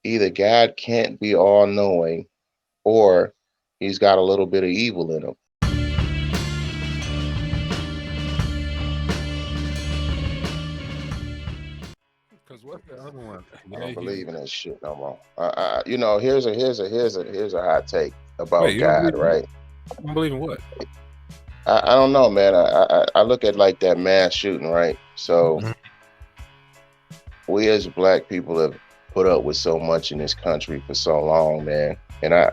either God can't be all knowing or he's got a little bit of evil in him. Because what's the other one? I Yeah, don't you believe in that shit no more. Here's a hot take wait. about You don't God, believe in what? right? You don't believe in what? I don't know, man. I look at like that mass shooting, right? So Mhm. we as black people have put up with so much in this country for so long, man. And I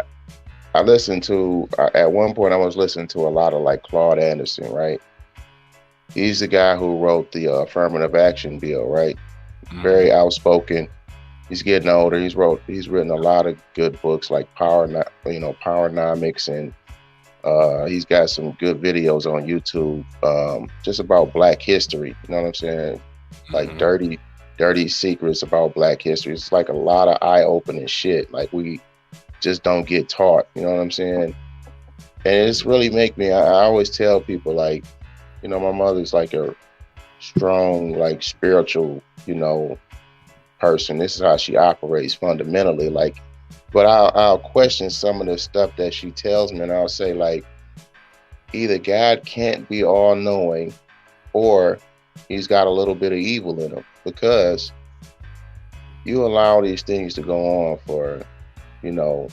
listened to at one point I was listening to a lot of like Claude Anderson, right? He's the guy who wrote the affirmative action bill, right? Mhm. Very outspoken. He's getting older. He's written a lot of good books like Powernomics, and he's got some good videos on YouTube, just about Black history. You know what I'm saying? Like Mhm. dirty secrets about Black history. It's like a lot of eye opening shit. Like we just don't get taught. You know what I'm saying? And it's really make me. I always tell people like, my mother's like a strong, like spiritual, person. This is how she operates fundamentally. Like, but I'll question some of the stuff that she tells me, and I'll say like, either God can't be all knowing, or he's got a little bit of evil in him, because you allow these things to go on for you know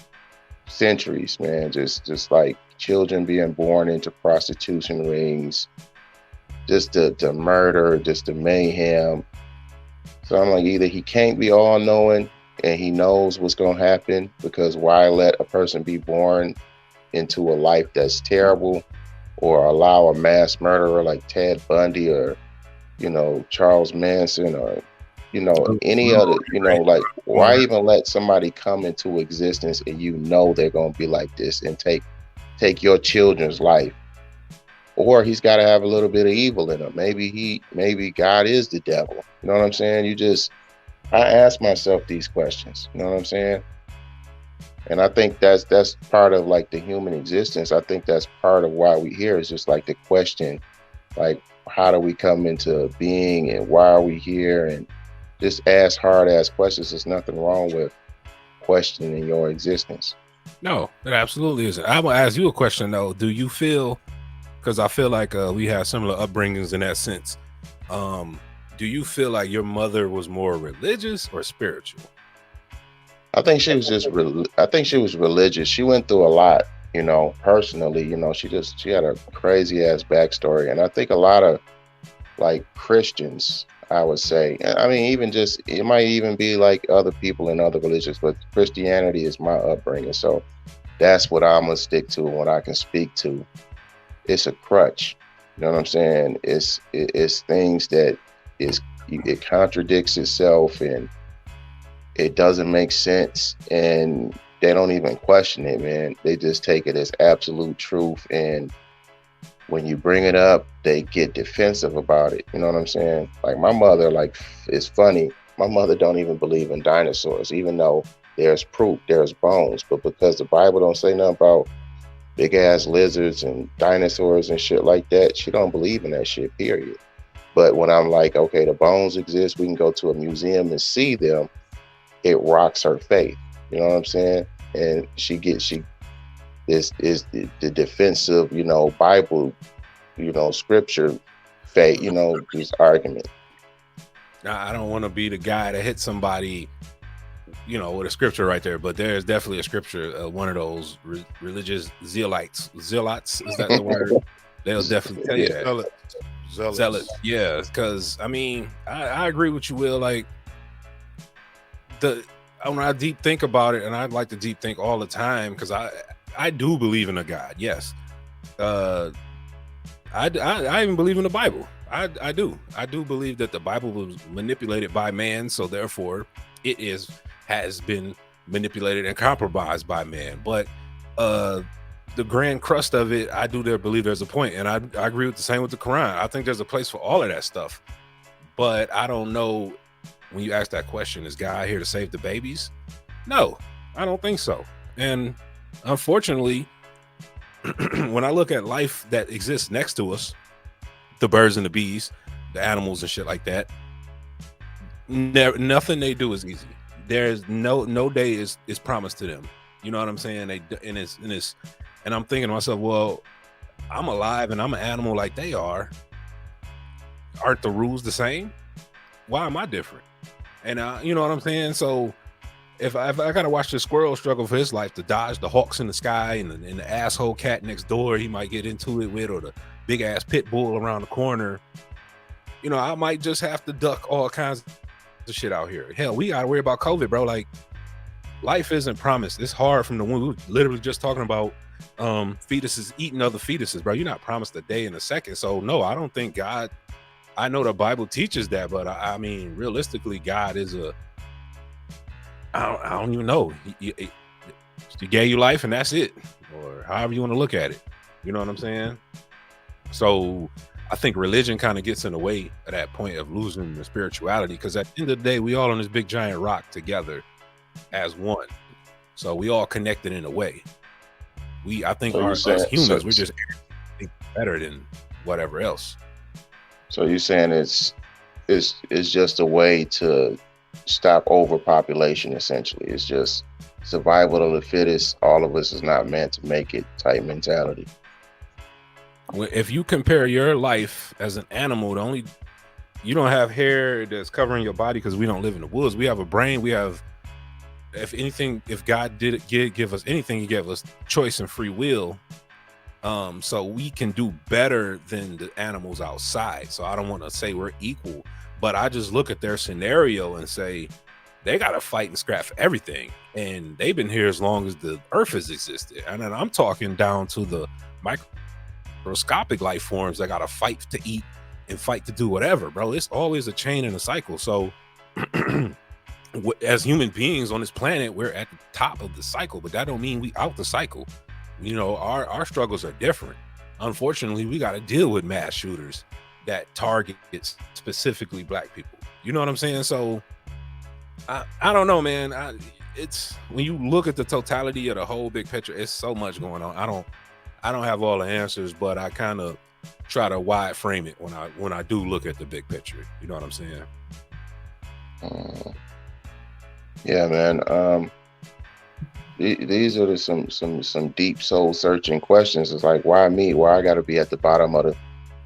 centuries, man. Just like children being born into prostitution rings, just to murder, just to mayhem. So I'm like, either he can't be all knowing and he knows what's gonna happen, because why let a person be born into a life that's terrible, or allow a mass murderer like Ted Bundy, or Charles Manson, or any Real other, right. like, Going why around. even let somebody come into existence and they're gonna be like this and take your children's life? Or he's got to have a little bit of evil in him. Maybe God is the devil. You know what I'm saying? I ask myself these questions. You know what I'm saying? And I think that's part of like the human existence. I think that's part of why we here, is just like the question, like, how do we come into being and why are we here? And just ask hard ass questions. There's nothing wrong with questioning your existence. No, it absolutely isn't. I'm gonna ask you a question though. Do you feel? Because I feel like we have similar upbringings in that sense. Um, do you feel like your mother was more religious or spiritual? I think she was religious. She went through a lot, personally. She had a crazy ass backstory, and I think a lot of like Christians, I would say. I mean, even just it might even be like other people in other religions, but Christianity is my upbringing, so that's what I'm gonna stick to. When I can speak to, it's a crutch. You know what I'm saying? It's things that is it contradicts itself, and it doesn't make sense, and they don't even question it, man. They just take it as absolute truth, and when you bring it up, they get defensive about it. You know what I'm saying? Like my mother, like, it's funny. My mother don't even believe in dinosaurs, even though there's proof, there's bones. But because the Bible don't say nothing about big ass lizards and dinosaurs and shit like that, she don't believe in that shit. Period. But when I'm like, okay, the bones exist, we can go to a museum and see them. It rocks her faith. You know what I'm saying? And she this is the defensive, Bible, scripture fate, this argument. Now, I don't want to be the guy that hit somebody, with a scripture right there, but there's definitely a scripture. One of those religious zealots, is that the word? They'll definitely tell you Yeah. that. Zealots. Zealots, Zealots. yeah. Because I mean, I agree with you, Will. Like the when I deep think about it, and I like to deep think all the time because I do believe in a God. Yes, uh, I even believe in the Bible. I do believe that the Bible was manipulated by man, so therefore it has been manipulated and compromised by man. But uh the grand crust of it, I do there believe there's a point, and I agree with the same with the Quran. I think there's a place for all of that stuff, but I don't know. When you ask that question, is God here to save the babies? No, I don't think so. And unfortunately, when I look at life that exists next to us, the birds and the bees, the animals and shit like that, nothing they do is easy. there's no day is promised to them. You know what I'm saying? And I'm thinking to myself, well, I'm alive and I'm an animal like they are. Aren't the rules the same? Why am I different? And you know what I'm saying? So if I gotta watch the squirrel struggle for his life to dodge the hawks in the sky and the asshole cat next door he might get into it with, or the big ass pit bull around the corner, you know, I might just have to duck all kinds of shit out here. Hell, we gotta worry about COVID, bro. Like, life isn't promised. It's hard from the womb. We were literally just talking about fetuses eating other fetuses, bro. You're not promised a day and a second. So no, I don't think God. I know the Bible teaches that, but I mean, realistically, God is I don't even know. He gave you life and that's it, or however you want to look at it. You know what I'm saying? So I think religion kind of gets in the way at that point of losing the spirituality, because at the end of the day, we all on this big giant rock together as one. So we all connected in a way. I think us humans, we're just better than whatever else. So you're saying it's just a way to stop overpopulation, essentially. It's just survival of the fittest. All of us is not meant to make it type mentality. If you compare your life as an animal, you don't have hair that's covering your body because we don't live in the woods. We have a brain. We have, if anything, if God did give us anything, he gave us choice and free will. So we can do better than the animals outside. So I don't want to say we're equal, but I just look at their scenario and say they got to fight and scrap for everything. And they've been here as long as the earth has existed. And then I'm talking down to the microscopic life forms that got to fight to eat and fight to do whatever, bro. It's always a chain and a cycle. So as human beings on this planet, we're at the top of the cycle, but that don't mean we out the cycle. You know, our struggles are different. Unfortunately, we got to deal with mass shooters that target specifically black people. You know what I'm saying? So I don't know, man. It's when you look at the totality of the whole big picture, it's so much going on. I don't have all the answers, but I kind of try to wide frame it when I do look at the big picture. You know what I'm saying? Yeah, man. These are some deep soul searching questions. It's like, why me? Why I got to be at the bottom of the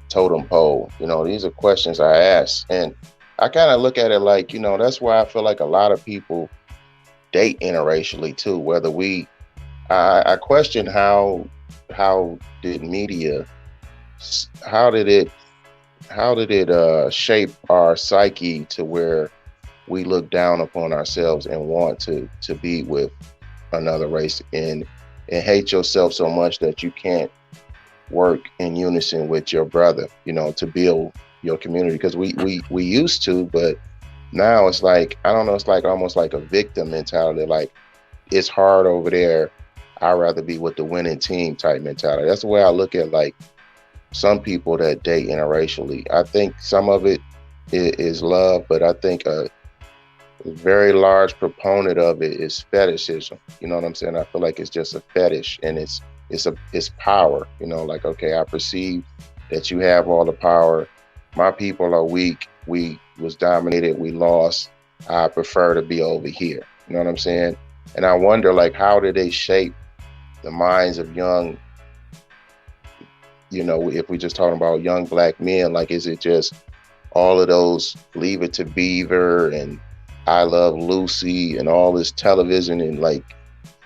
totem pole? You know, these are questions I ask, and I kind of look at it like, you know, that's why I feel like a lot of people date interracially too. Whether I question how did media, how did it shape our psyche to where we look down upon ourselves and want to be with another race and hate yourself so much that you can't work in unison with your brother, you know, to build your community. Because we used to, but now it's like, I don't know, it's like almost like a victim mentality. Like, it's hard over there, I'd rather be with the winning team type mentality. That's the way I look at like some people that date interracially. I think some of it is love, but I think a very large proponent of it is fetishism. You know what I'm saying? I feel like it's just a fetish, and it's power. You know, like, okay, I perceive that you have all the power. My people are weak. We was dominated. We lost. I prefer to be over here. You know what I'm saying? And I wonder, like, how did they shape the minds of young, you know, if we're just talking about young black men, like, is it just all of those Leave It to Beaver and I Love Lucy and all this television and like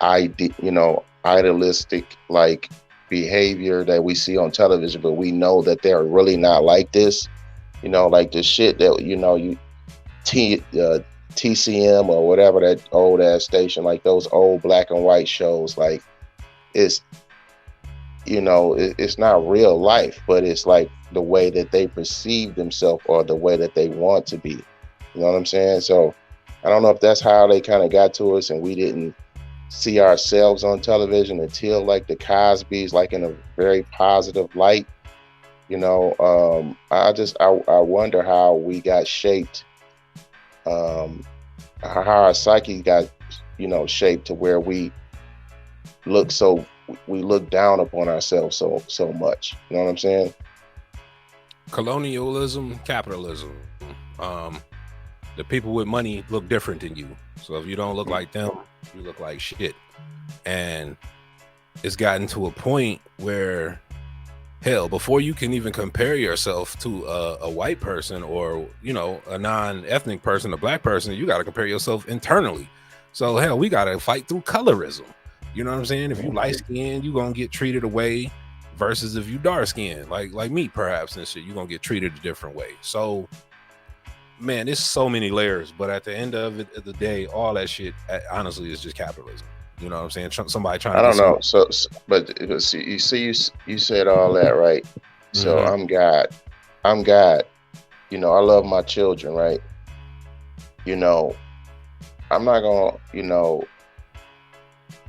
idealistic like behavior that we see on television, but we know that they're really not like this, you know, like the shit that, you know, TCM or whatever, that old ass station, like those old black and white shows, like it's, you know, it's not real life, but it's like the way that they perceive themselves or the way that they want to be. You know what I'm saying? So I don't know if that's how they kind of got to us and we didn't see ourselves on television until like the Cosbys, like in a very positive light. You know, I wonder how we got shaped, how our psyche got, you know, shaped to where we look down upon ourselves so much. You know what I'm saying? Colonialism, capitalism. the people with money look different than you. So if you don't look like them, you look like shit. And it's gotten to a point where, hell, before you can even compare yourself to a white person or, you know, a non-ethnic person, a black person, you got to compare yourself internally. So hell, we got to fight through colorism. You know what I'm saying? If you light skinned, you gonna get treated away, versus if you dark skinned, like me perhaps and shit, you gonna get treated a different way. So man, there's so many layers, but at the end of it, of the day, all that shit honestly is just capitalism. You know what I'm saying? Somebody trying I to get don't some. know. But you said all that, right? So Mhm. I'm God. I'm God. You know, I love my children, right? You know, I'm not gonna, you know,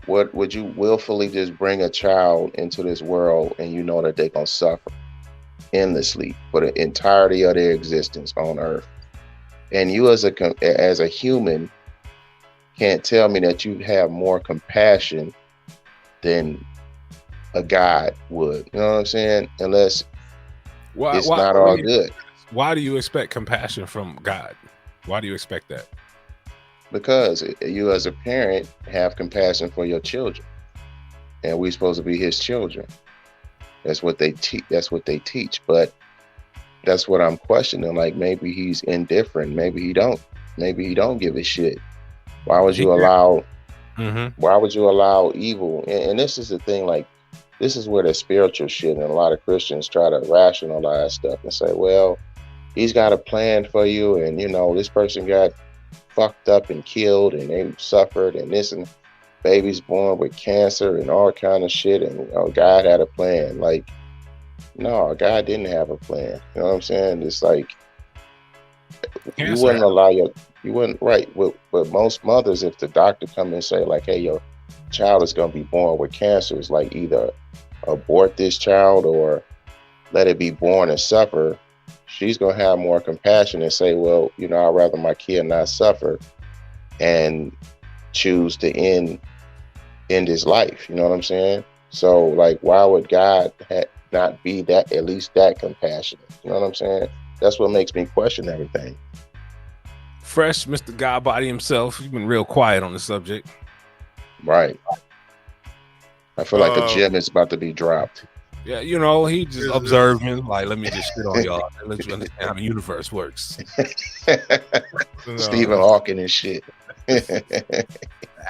what would you willfully just bring a child into this world and you know that they're gonna suffer endlessly for the entirety of their existence on Earth? And you as a human can't tell me that you have more compassion than a God would. You know what I'm saying? Unless Why? it's Why? not Let all me. good. Why do you expect compassion from God? Why do you expect that? Because you as a parent have compassion for your children, and we're supposed to be his children. That's what they teach. That's what they teach. But that's what I'm questioning. Like maybe he's indifferent. Maybe he don't. Maybe he don't give a shit. Why would He you can't. allow? Mm-hmm. Why would you allow evil? And this is the thing. Like this is where the spiritual shit and a lot of Christians try to rationalize stuff and say, well, he's got a plan for you, and you know this person got fucked up and killed, and they suffered, and this and babies born with cancer and all kind of shit, and you know, God had a plan. Like, no, God didn't have a plan. You know what I'm saying? It's like you Cancer. wouldn't allow your, you wouldn't, right? But most mothers, if the doctor come and say like, hey, your child is gonna be born with cancer, it's like either abort this child or let it be born and suffer. She's gonna have more compassion and say, well, you know, I'd rather my kid not suffer and choose to end his life. You know what I'm saying? So like, why would God not be that at least that compassionate? You know what I'm saying? That's what makes me question everything. Fresh, Mr. Godbody himself. You've been real quiet on the subject. Right. I feel like a Uh, gem is about to be dropped. Yeah, you know, he just is observing. Like, let me just shit on y'all and let you understand how the universe works. Stephen no, Hawking and shit.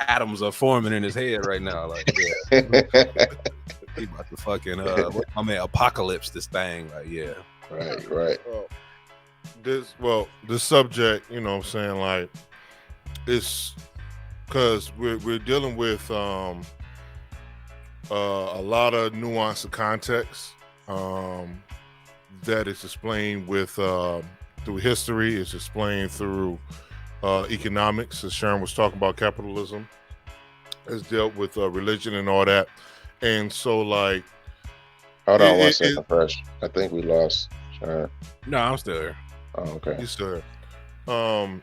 Atoms are forming in his head right now. Like, yeah, he about to fucking what's my man apocalypse this thing. Like, yeah, Right, right. this subject, you know what I'm saying, like it's because we're dealing with a lot of nuance of context that is explained with through history, it's explained through economics, as Sherm was talking about capitalism, has dealt with religion and all that. And so like Hold on one it second first. I think we lost. Sure. no, I'm still here. Oh, okay. yes sir. um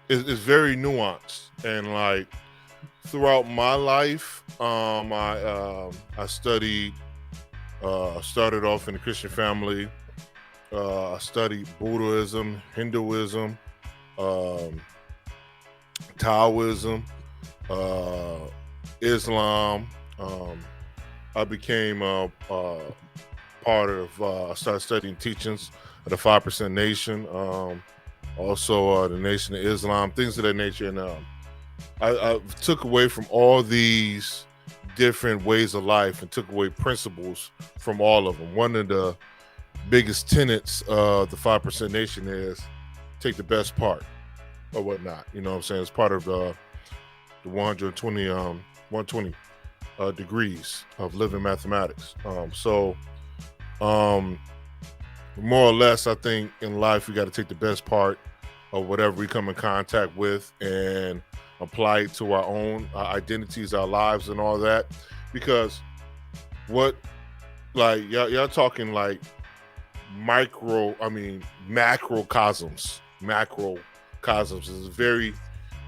it's very nuanced, and like throughout my life, I studied started off in a Christian family. I studied Buddhism, Hinduism, um, Taoism, uh, Islam. Um, I became part of. I started studying teachings of the 5% Nation, also the Nation of Islam, things of that nature. And I took away from all these different ways of life and took away principles from all of them. One of the biggest tenets of the 5% Nation is take the best part or whatnot. You know what I'm saying? It's part of the 120 degrees of living mathematics. Um, more or less, I think in life we got to take the best part of whatever we come in contact with and apply it to our own identities, our lives, and all that. Because what, like y'all talking like macrocosms. Macrocosms is very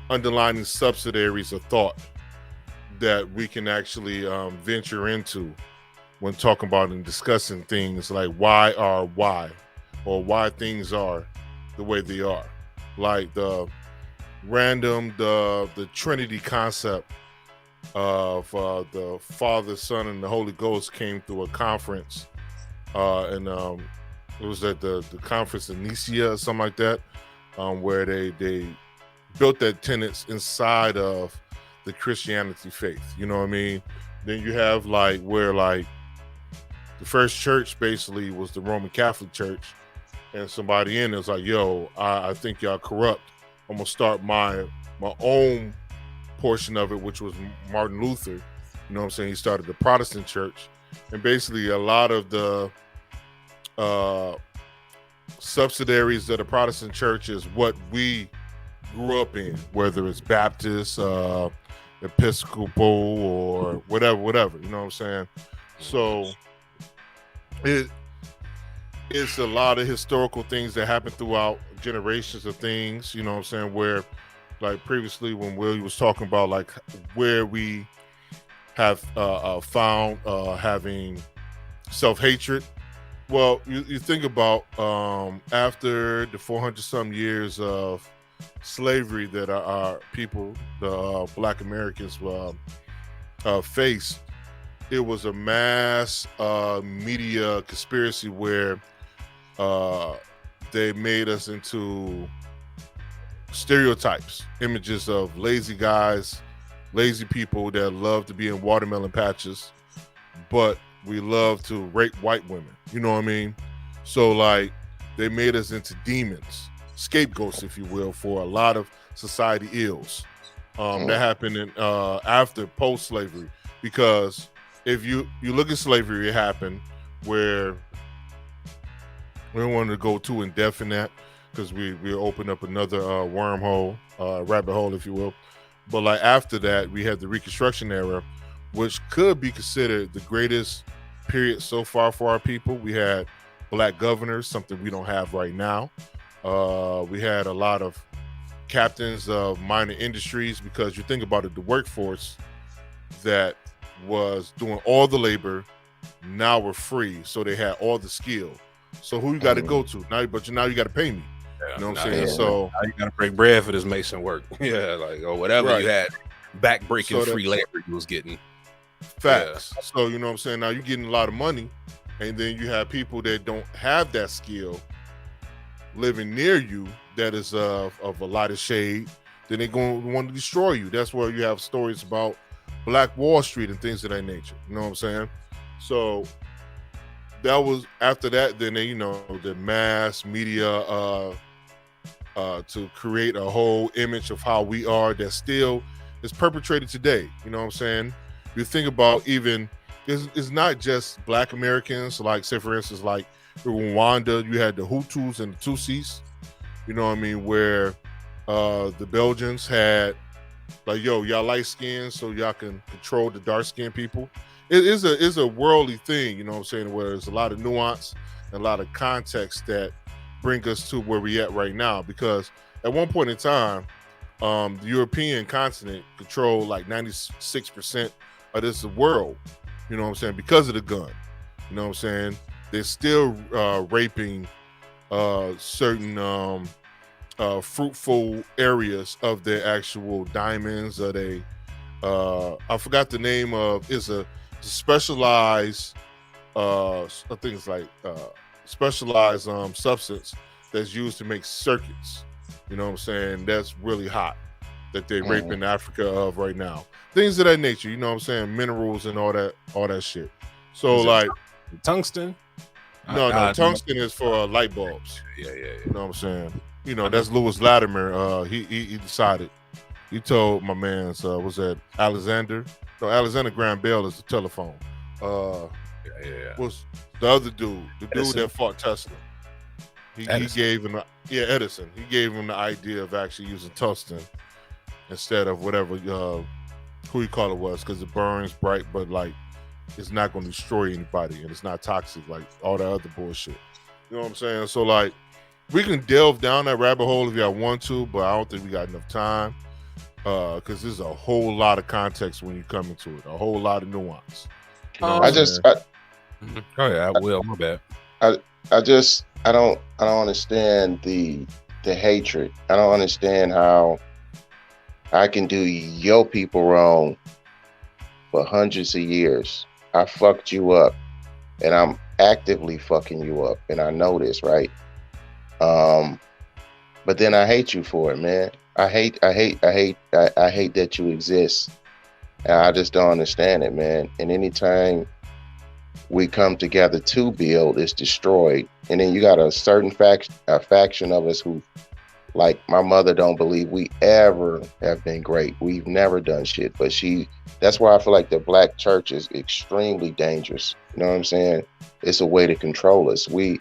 underlining subsidiaries of thought that we can actually venture into when talking about and discussing things like why or why things are the way they are. like the Trinity concept of the Father, Son, and the Holy Ghost came through a conference, and it was at the conference in Nicaea or something like that, where they built that tenets inside of the Christianity faith. You know what I mean? Then you have like where like the first church basically was the Roman Catholic Church, and somebody in is like, yo, I think y'all corrupt. I'm gonna start my own portion of it, which was Martin Luther. You know what I'm saying? He started the Protestant church, and basically a lot of the subsidiaries of the Protestant church is what we grew up in, whether it's Baptist, Episcopal, or whatever. You know what I'm saying? So it's a lot of historical things that happen throughout generations of things. You know what I'm saying? Where like previously when Willie was talking about like where we have found having self-hatred. Well, you think about after the 400 some years of slavery that our people, the Black Americans, faced, it was a mass media conspiracy where they made us into stereotypes, images of lazy guys, lazy people that love to be in watermelon patches, but we love to rape white women. You know what I mean? So like they made us into demons, scapegoats, if you will, for a lot of society ills. That happened in after post-slavery, because if you look at slavery, it happened where we don't want to go too in depth in that because we open up another wormhole, rabbit hole, if you will. But like after that, we had the Reconstruction era, which could be considered the greatest period so far for our people. We had Black governors, something we don't have right now. We had a lot of captains of minor industries, because you think about it, the workforce that was doing all the labor now we're free, so they had all the skill. So who you got to go to now? But now you got to pay me. Yeah, you know what I'm saying? So now you got to break bread for this mason work. Yeah, like or whatever you had back breaking free labor you was getting. Facts. Yeah. So you know what I'm saying? Now you're getting a lot of money, and then you have people that don't have that skill living near you that is of a lot of shade. Then they're going to want to destroy you. That's where you have stories about Black Wall Street and things of that nature. You know what I'm saying? So that was after that. Then they, you know, the mass media to create a whole image of how we are that still is perpetrated today. You know what I'm saying? You think about even it's not just Black Americans. Like say for instance, like in Rwanda, you had the Hutus and the Tutsis. You know what I mean? Where the Belgians had like, yo, y'all light skinned, so y'all can control the dark skinned people. It is a worldly thing, you know what I'm saying, where there's a lot of nuance and a lot of context that bring us to where we at right now. Because at one point in time, the European continent controlled like 96% of this world, you know what I'm saying, because of the gun. You know what I'm saying? They're still raping certain fruitful areas of their actual diamonds. Or they, I forgot the name of, is a specialized, I think it's like specialized substance that's used to make circuits. You know what I'm saying? That's really hot that they're raping Africa of right now. Things of that nature, you know what I'm saying? Minerals and all that shit. So like tungsten? No, tungsten is for light bulbs. Yeah. You know what I'm saying? You know, that's Lewis Latimer. He decided. He told my man's was that Alexander? No, Alexander Graham Bell is the telephone. Was the other dude, the Edison. Dude that fought Tesla. He gave him Edison. He gave him the idea of actually using tungsten instead of whatever who you call it was, because it burns bright, but like it's not going to destroy anybody and it's not toxic like all that other bullshit. You know what I'm saying? So like we can delve down that rabbit hole if y'all want to, but I don't think we got enough time because there's a whole lot of context when you come into it, a whole lot of nuance. You know I will. My bad. I don't understand the the hatred. I don't understand how I can do your people wrong for hundreds of years. I fucked you up, and I'm actively fucking you up, and I know this, right? Um, but then I hate you for it, man. I hate that you exist. And I just don't understand it, man. And anytime we come together to build, it's destroyed. And then you got a faction of us who, like my mother, don't believe we ever have been great. We've never done shit. But that's why I feel like the black church is extremely dangerous. You know what I'm saying? It's a way to control us. We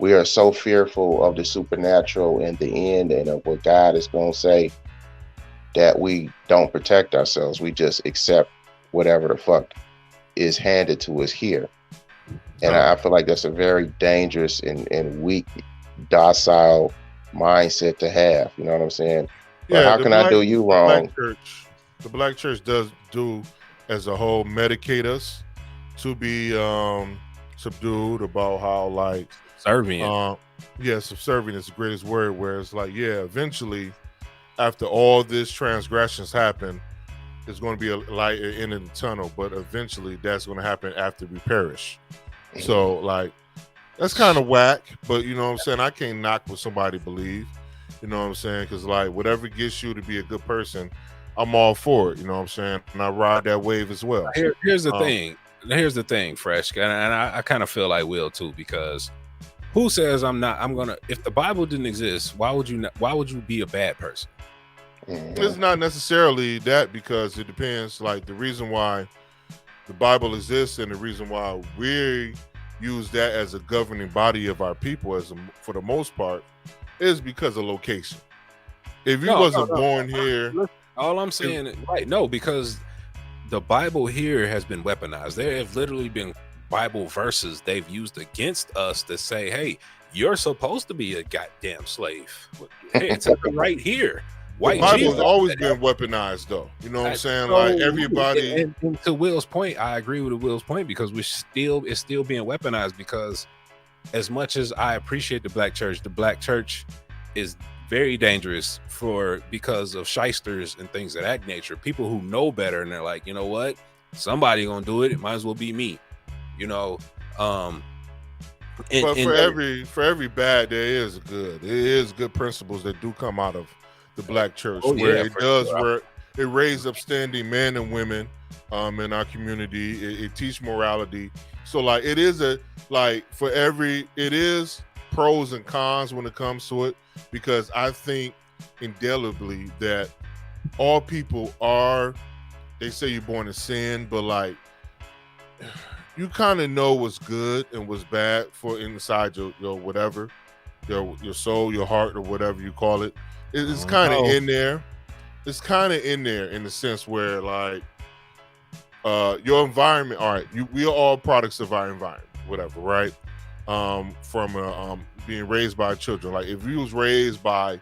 are so fearful of the supernatural and the end and of what God is going to say that we don't protect ourselves. We just accept whatever the fuck is handed to us here. And I feel like that's a very dangerous and weak, docile mindset to have. You know what I'm saying? But Yeah, how can I do you wrong? the black church does do as a whole medicate us to be subdued about how like Serving. yeah, subservient is the greatest word, where it's like, yeah, eventually after all this transgressions happen, there's going to be a light at the end of the tunnel, but eventually that's going to happen after we perish. So like that's kind of whack, but you know what I'm saying? I can't knock what somebody believe. You know what I'm saying? Because like whatever gets you to be a good person, I'm all for it. You know what I'm saying? And I ride that wave as well. Here's the thing. Here's the thing, Fresh, and I kind of feel like Will too, because who says I'm gonna? If the Bible didn't exist, why would you be a bad person? It's not necessarily that, because it depends. Like the reason why the Bible exists and the reason why we use that as a governing body of our people, for the most part, is because of location. If you wasn't born here, all I'm saying is, right? No, because the Bible here has been weaponized. There have literally been Bible verses they've used against us to say, "Hey, you're supposed to be a goddamn slave." Hey, it's right here. The Bible has always been weaponized, though. You know what I'm saying? Like everybody. And to Will's point, I agree with Will's point, because it's still being weaponized. Because as much as I appreciate the black church is very dangerous because of shysters and things of that nature. People who know better, and they're like, you know what? Somebody gonna do it. It might as well be me. You know. But for every bad, there is good. There is good principles that do come out of the black church, where it raised upstanding men and women in our community. It teach morality. So like it is it is pros and cons when it comes to it, because I think indelibly that all people they say you're born in sin, but like you kind of know what's good and what's bad for inside your whatever, your soul, your heart, or whatever you call it. It's kind of in there. It's kind of in there in the sense where like your environment. All right, we are all products of our environment, whatever, right? From being raised by children. Like if you was raised by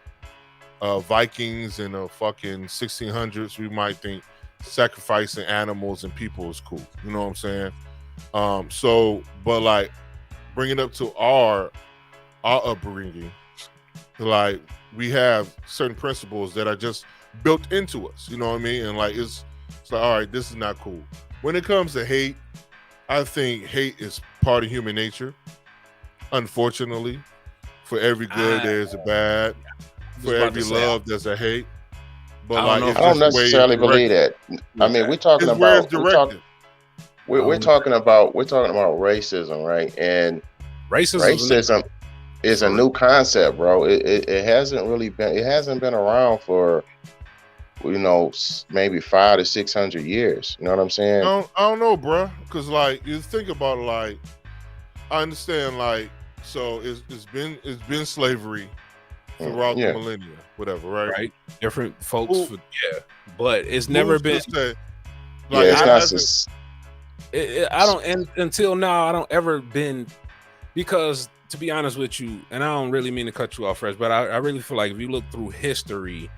Vikings in the fucking 1600s, we might think sacrificing animals and people is cool. You know what I'm saying? So, but like bring it up to our upbringing, like we have certain principles that are just built into us. You know what I mean? And like it's like, all right, this is not cool. When it comes to hate, I think hate is part of human nature. Unfortunately, for every good there's a bad. For every love there's a hate. But like I don't necessarily believe that. I mean, we're talking about we're talking about racism, right? And racism is a new concept, bro. It hasn't been around for maybe 500 to 600 years. You know what I'm saying? I don't know, bro. Because like you think about it, like I understand, like so it's been slavery throughout the millennia, whatever, right? Right. Different folks, but it's never been. Until now, I don't ever been, because to be honest with you, and I don't really mean to cut you off, Fresh, but I really feel like if you look through history,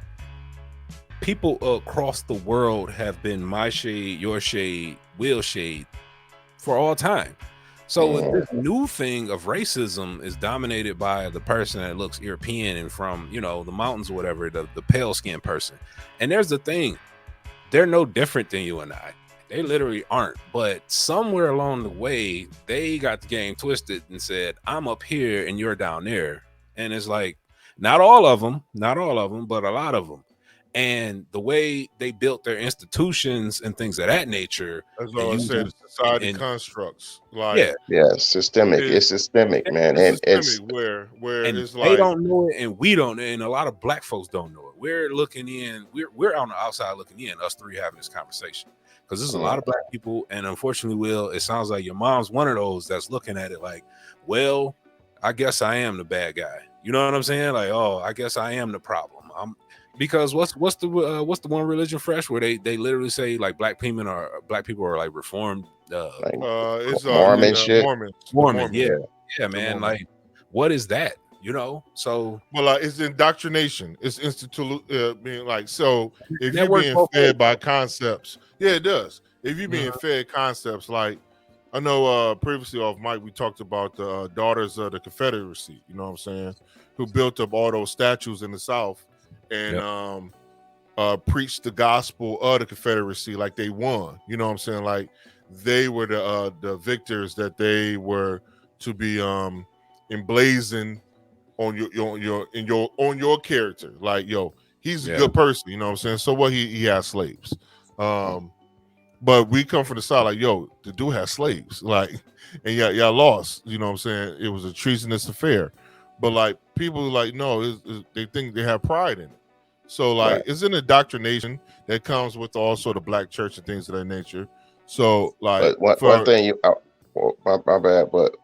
people across the world have been my shade, your shade, Will's shade for all time. So this new thing of racism is dominated by the person that looks European and from, the mountains or whatever, the pale skinned person. And there's the thing, they're no different than you and I. They literally aren't. But somewhere along the way, they got the game twisted and said, I'm up here and you're down there. And it's like, not all of them, but a lot of them. And the way they built their institutions and things of that nature, That's all I said. Society constructs, like systemic. It's systemic, man, it's systemic where it's they don't know it, and we don't, and a lot of black folks don't know it. We're looking in. We're on the outside looking in. Us three having this conversation because there's a lot of black people, and unfortunately, Will, it sounds like your mom's one of those that's looking at it like, well, I guess I am the bad guy. You know what I'm saying? Like, oh, I guess I am the problem. Because what's the one religion fresh where they literally say like black people are like reformed it's Mormon shit. Mormon, yeah, man. Like, what is that? So well, it's indoctrination. It's being like, so if you're being fed by concepts, it does. If you're being fed concepts, like I know previously off mic we talked about the daughters of the Confederacy. You know what I'm saying? Who built up all those statues in the South and preached the gospel of the Confederacy like they won. You know what I'm saying? Like they were the victors, that they were to be emblazoned on your character. Like, yo, he's a good person. You know what I'm saying? So what? He has slaves. But we come from the side like, yo, the dude has slaves. Like, and y'all lost. You know what I'm saying? It was a treasonous affair. But like people like, no, they think they have pride in it. So like, it's an indoctrination that comes with all sort of black church and things of that nature. So like, but one thing my bad, but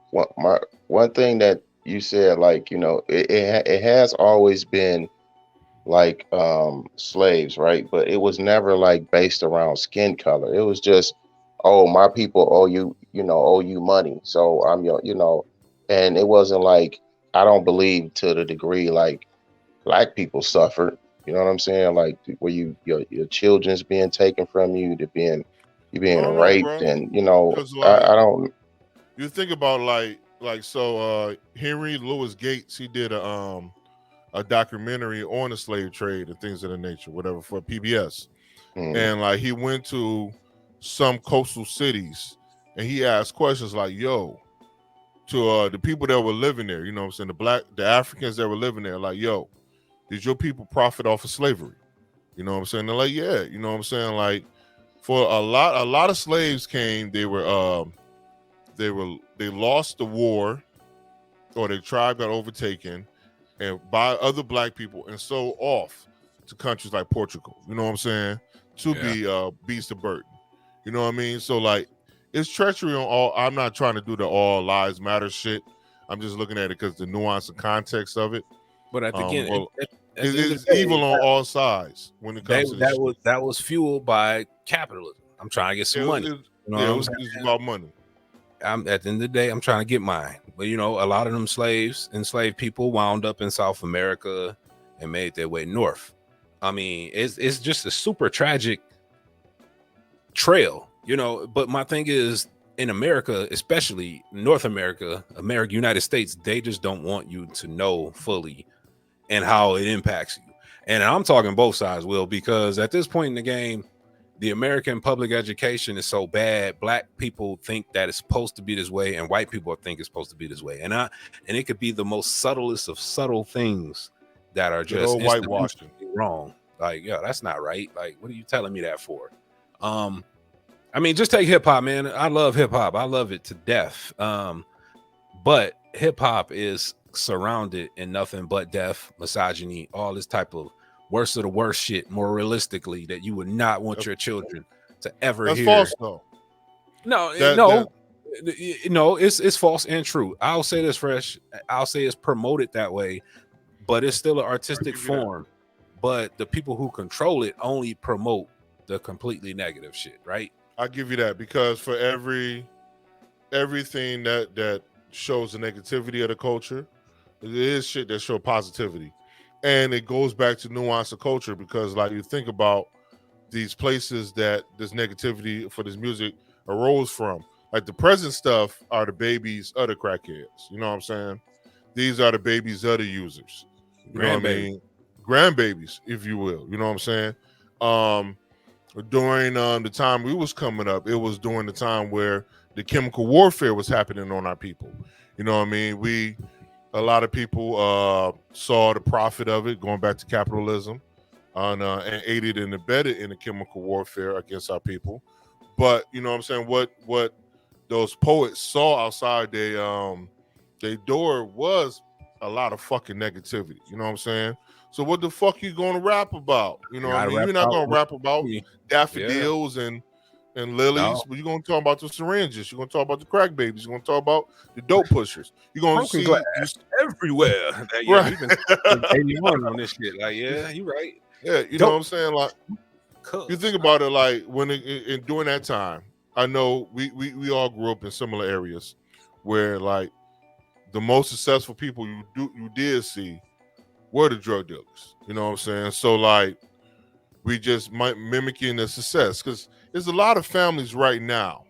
one thing that you said, like, it has always been like slaves, right? But it was never like based around skin color. It was just, oh, my people owe you, owe you money, so I'm your, and it wasn't like, I don't believe to the degree like black people suffered. You know what I'm saying? Like where your children's being taken from you, you being raped, and I don't. You think about so Henry Louis Gates, he did a documentary on the slave trade and things of the nature, whatever, for PBS, and like he went to some coastal cities and he asked questions like, yo, to the people that were living there, you know what I'm saying, the Africans that were living there, like, yo, did your people profit off of slavery? You know what I'm saying? They're like, yeah. You know what I'm saying? Like, for a lot of slaves came, they lost the war, or their tribe got overtaken and by other black people and sold off to countries like Portugal. You know what I'm saying? To be beasts of burden. You know what I mean? So like, it's treachery on all. I'm not trying to do the all lives matter shit. I'm just looking at it because the nuance and context of it. But again, it's evil on all sides when it comes to this. That was fueled by capitalism. I'm trying to get some money. It's about money. At the end of the day, I'm trying to get mine. But a lot of them enslaved people wound up in South America and made their way north. I mean, it's just a super tragic trail, But my thing is, in America, especially North America, United States, they just don't want you to know fully and how it impacts you. And I'm talking both sides, Will, because at this point in the game, the American public education is so bad. Black people think that it's supposed to be this way, and white people think it's supposed to be this way. And it could be the most subtlest of subtle things that are just whitewashing wrong. Like, yeah, that's not right. Like, what are you telling me that for? I mean, just take hip hop, man. I love hip hop. I love it to death. But hip hop is surrounded in nothing but death, misogyny, all this type of worst of the worst shit, more realistically, that you would not want your children to ever hear. That's false, though. No, it's false and true. I'll say this, Fresh. I'll say it's promoted that way, but it's still an artistic form. But the people who control it only promote the completely negative shit, right? I give you that, because for everything that shows the negativity of the culture, it is shit that show positivity. And it goes back to nuance of culture, because like you think about these places that this negativity for this music arose from. Like the present stuff are the babies of the crackheads. You know what I'm saying? These are the babies of the users. You know what I Grandbaby. mean? Grandbabies, if you will. You know what I'm saying? Um, during the time we was coming up, it was during the time where the chemical warfare was happening on our people. You know what I mean? A lot of people saw the profit of it, going back to capitalism, and aided and abetted in the chemical warfare against our people. But you know what I'm saying? What those poets saw outside they door was a lot of fucking negativity. You know what I'm saying? So what the fuck you gonna rap about? You know what I Gotta mean? rap You're not out. gonna rap about Yeah. daffodils and lilies, No. but you're gonna talk about the syringes. You're gonna talk about the crack babies. You're gonna talk about the dope pushers. You're gonna Broken glass see you everywhere. Yeah, right. we've been 81 on this shit. Like, yeah, you right. Yeah, you know what Dope. I'm saying? Like you Cuz. think about it, like when during that time, I know we all grew up in similar areas where like the most successful people you did see were the drug dealers. You know what I'm saying? So like we just might mimicking the success because there's a lot of families right now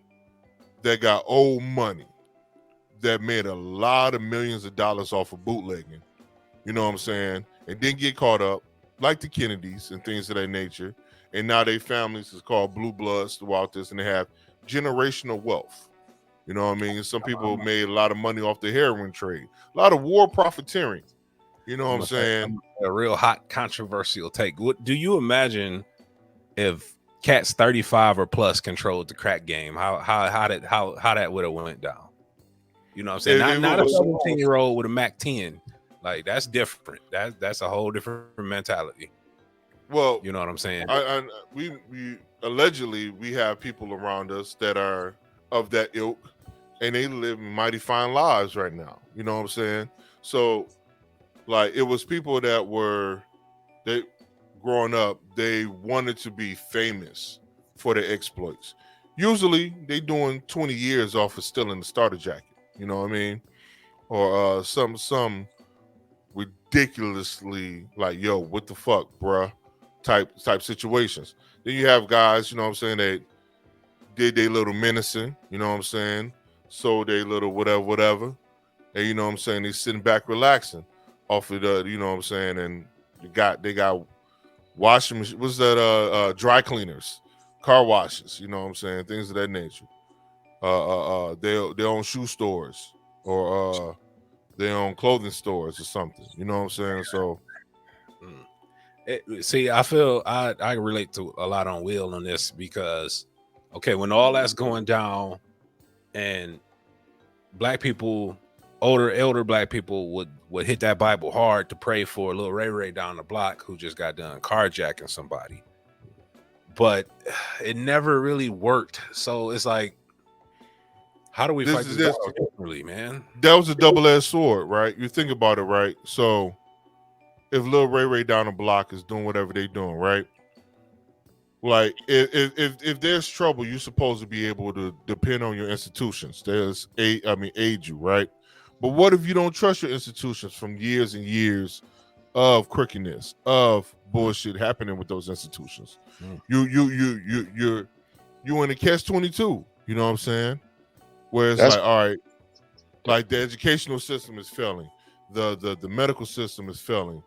that got old money that made a lot of millions of dollars off of bootlegging. You know what I'm saying? And didn't get caught up like the Kennedys and things of that nature. And now their families is called blue bloods throughout this, and they have generational wealth. You know what I mean? Some people made a lot of money off the heroin trade, a lot of war profiteering. You know what I'm saying? A real hot controversial take. What do you imagine if cats 35 or plus controlled the crack game? How that would have went down? You know what I'm saying? Not a 17-year-old with a Mac 10. Like that's different. That's a whole different mentality. Well, you know what I'm saying? We allegedly we have people around us that are of that ilk, and they live mighty fine lives right now. You know what I'm saying? So, like, it was people that were they growing up. They wanted to be famous for their exploits. Usually, they doing 20 years off of stealing the starter jacket. You know what I mean? Or some ridiculously like, yo, what the fuck, bruh? Type situations. Then you have guys, you know what I'm saying, that did their little menacing, you know what I'm saying, sold their little whatever, and you know what I'm saying, they sitting back relaxing off of the, you know what I'm saying, and they got washing machine, what's that, dry cleaners, car washes, you know what I'm saying, things of that nature. They own shoe stores or they own clothing stores or something, you know what I'm saying, so. See, I feel I relate to a lot on Will on this because, okay, when all that's going down, and black people, elder black people would hit that Bible hard to pray for little Ray Ray down the block who just got done carjacking somebody, but it never really worked. So it's like, how do we fight this battle differently, man? That was a double-edged sword, right? You think about it, right? So if Lil Ray Ray down the block is doing whatever they doing, right? Like if there's trouble, you're supposed to be able to depend on your institutions. Aid you, right? But what if you don't trust your institutions from years and years of crookedness, of bullshit happening with those institutions? You're in a catch-22. You know what I'm saying? Where it's like, all right, like the educational system is failing, the medical system is failing,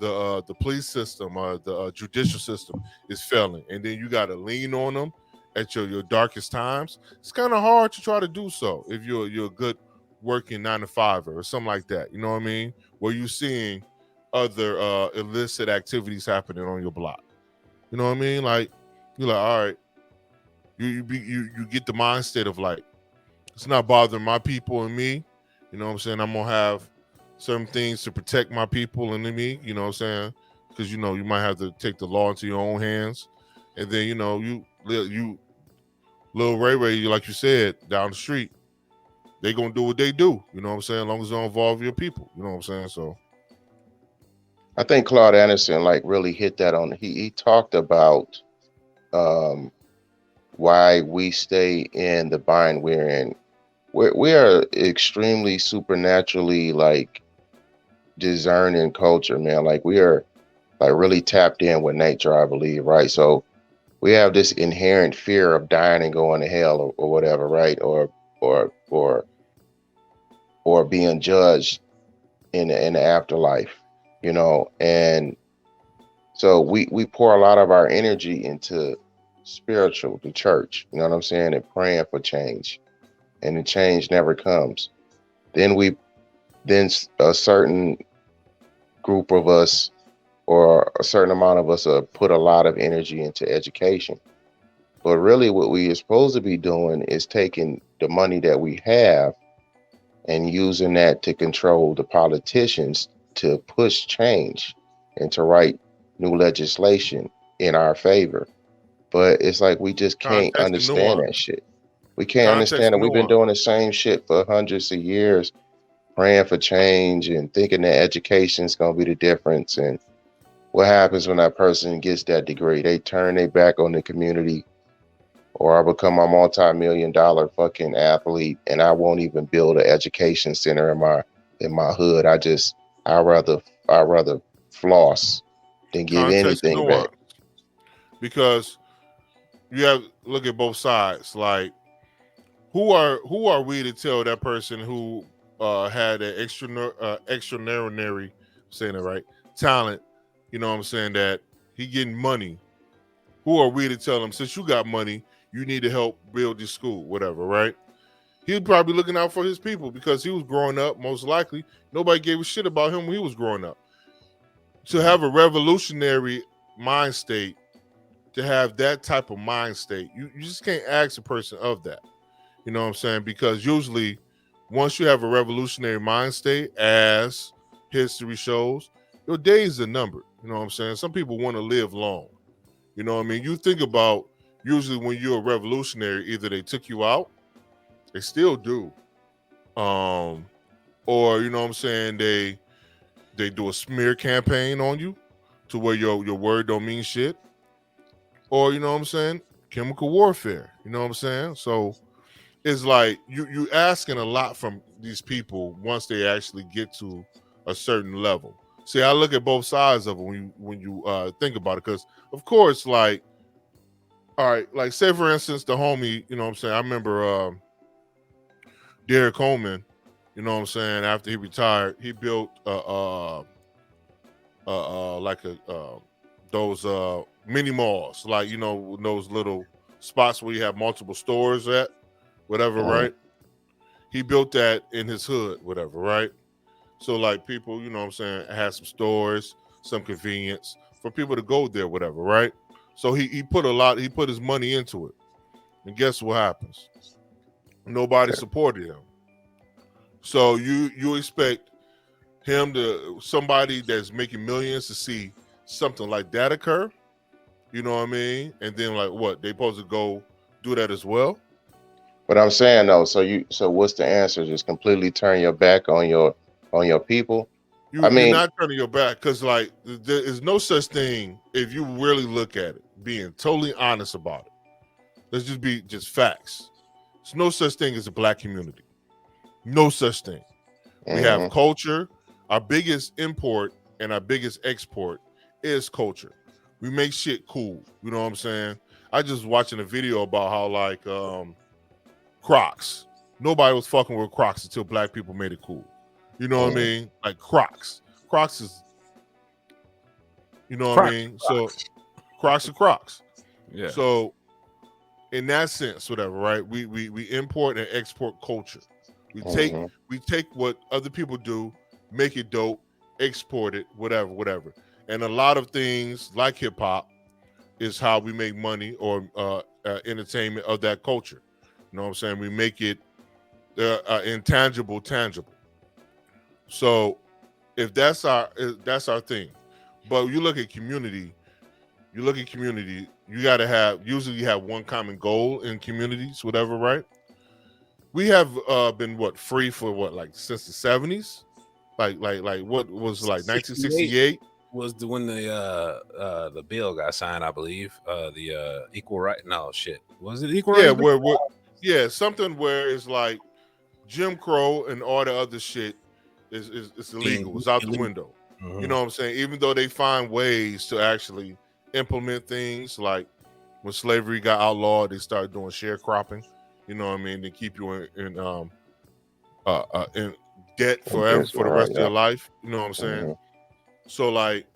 the police system, the judicial system is failing, and then you got to lean on them at your darkest times. It's kind of hard to try to do so if you're a good working 9-to-5 or something like that. You know what I mean? Where you're seeing other illicit activities happening on your block. You know what I mean? Like you're like, all right, you get the mindset of like, it's not bothering my people and me. You know what I'm saying? I'm gonna have certain things to protect my people and me. You know what I'm saying? Because you know you might have to take the law into your own hands, and then you know you Lil Ray Ray, like you said, down the street, they gonna do what they do. You know what I'm saying? As long as they don't involve your people. You know what I'm saying? So I think Claude Anderson like really hit that on. He talked about why we stay in the bind we're in. We are extremely supernaturally like discerning culture, man. Like we are like really tapped in with nature, I believe, right? So we have this inherent fear of dying and going to hell or whatever, right? Or or or being judged in the afterlife, you know. And so we pour a lot of our energy into spiritual, the church, you know what I'm saying, and praying for change, and the change never comes. Then a certain group of us, or a certain amount of us, put a lot of energy into education. But really, what we are supposed to be doing is taking the money that we have and using that to control the politicians to push change and to write new legislation in our favor. But it's like we just can't Context and understand that nuance. shit. We can't Context understand that and we've been nuance. doing the same shit for hundreds of years, praying for change and thinking that education is going to be the difference. And what happens when that person gets that degree? They turn their back on the community, or I become a multi-million-dollar fucking athlete, and I won't even build an education center in my hood. I rather floss than give Context and anything back. nuance. Because you have look at both sides. Like who are we to tell that person who had an extraordinary, saying it right, talent, you know what I'm saying, that he getting money. Who are we to tell him, since you got money, you need to help build your school, whatever, right? He'd probably be looking out for his people because he was growing up, most likely. Nobody gave a shit about him when he was growing up. To have a revolutionary mind state, to have that type of mind state, you just can't ask a person of that. You know what I'm saying? Because usually, once you have a revolutionary mind state, as history shows, your days are numbered. You know what I'm saying? Some people want to live long. You know what I mean? You think about, usually when you're a revolutionary, either they took you out, they still do, um, or you know what I'm saying, they do a smear campaign on you to where your word don't mean shit, or you know what I'm saying, chemical warfare. You know what I'm saying? So it's like you asking a lot from these people once they actually get to a certain level. See, I look at both sides of it when you think about it, because of course, like, all right, like say for instance, the homie, you know what I'm saying, I remember Derek Coleman, you know what I'm saying, after he retired, he built like a those mini malls, like, you know, those little spots where you have multiple stores at, whatever, Mhm. right? He built that in his hood, whatever, right? So like people, you know what I'm saying, had some stores, some convenience for people to go there, whatever, right? So he put his money into it. And guess what happens? Nobody supported him. So you expect somebody that's making millions to see something like that occur, you know what I mean? And then like what? They supposed to go do that as well? But I'm saying though, so what's the answer? Just completely turn your back on your people? I You're mean, not turning your back, because like there is no such thing, if you really look at it, being totally honest about it. Let's just be just facts. There's no such thing as a black community. No such thing. We have mhm, culture. Our biggest import and our biggest export is culture. We make shit cool. You know what I'm saying? I just watching a video about how like Crocs. Nobody was fucking with Crocs until black people made it cool. You know what I mhm. mean? Like Crocs. Crocs is, you know what I Croc. mean? So Crocs are Crocs. Yeah. So in that sense, whatever, right? We import and export culture. We take Hmm. we take what other people do, make it dope, export it, whatever, whatever. And a lot of things like hip hop is how we make money, or entertainment of that culture. You know what I'm saying? We make it intangible tangible. So if that's our thing. But you look at community, you got to have, usually you have one common goal in communities, whatever, right? We have been what, free for what, like since the 70s, like what was, like 68 1968. was when the bill got signed, I believe. The equal right. No shit. Was it equal Yeah, rights bill? where yeah, something where it's like Jim Crow and all the other shit is illegal. It's out the Illegal. window. You Mhm. know what I'm saying? Even though they find ways to actually implement things like when slavery got outlawed, they started doing sharecropping. You know what I mean? They keep you in debt forever Against for the right, rest of yeah. your life. You know what I'm saying? Hmm. So like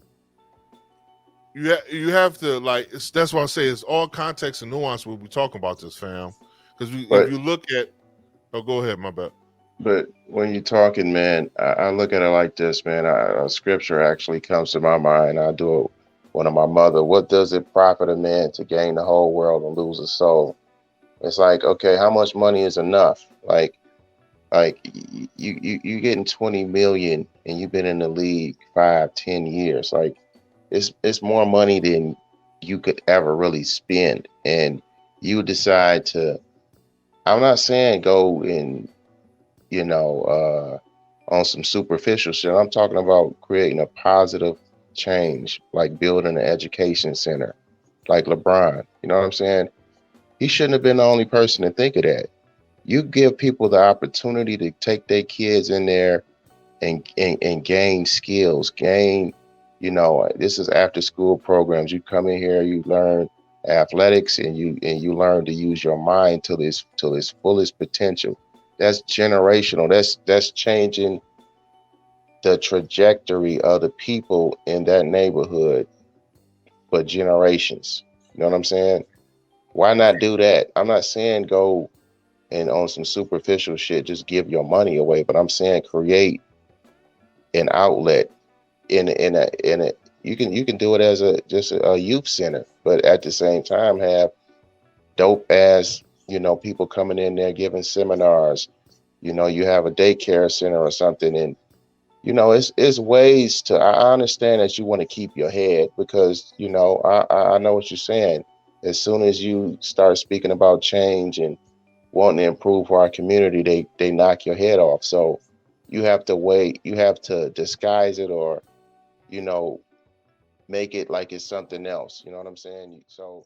you have to like that's why I say it's all context and nuance when we talking about this, fam. Because if But you look at, oh, go ahead, my bad. but when you're talking, man, I look at it like this, man. A scripture actually comes to my mind. I do it. One of my mother. What does it profit a man to gain the whole world and lose his soul? It's like, okay, how much money is enough? You getting 20 million and you've been in the league 5, 10 years. Like it's more money than you could ever really spend, and you decide to. I'm not saying go and you know on some superficial shit. I'm talking about creating a positive change, like building an education center, like LeBron. You know what I'm saying? He shouldn't have been the only person to think of that. You give people the opportunity to take their kids in there and gain skills, gain, this is after school programs. You come in here, you learn athletics, and you learn to use your mind till its fullest potential. That's generational. That's changing the trajectory of the people in that neighborhood for generations. You know what I'm saying? Why not do that? I'm not saying go and on some superficial shit, just give your money away, but I'm saying create an outlet in a you can do it as a youth center, but at the same time have dope ass people coming in there giving seminars. You have a daycare center or something, and it's ways to. I understand that you want to keep your head because I know what you're saying. As soon as you start speaking about change and wanting to improve for our community, they knock your head off. So you have to wait. You have to disguise it or you know make it like it's something else. You know what I'm saying? So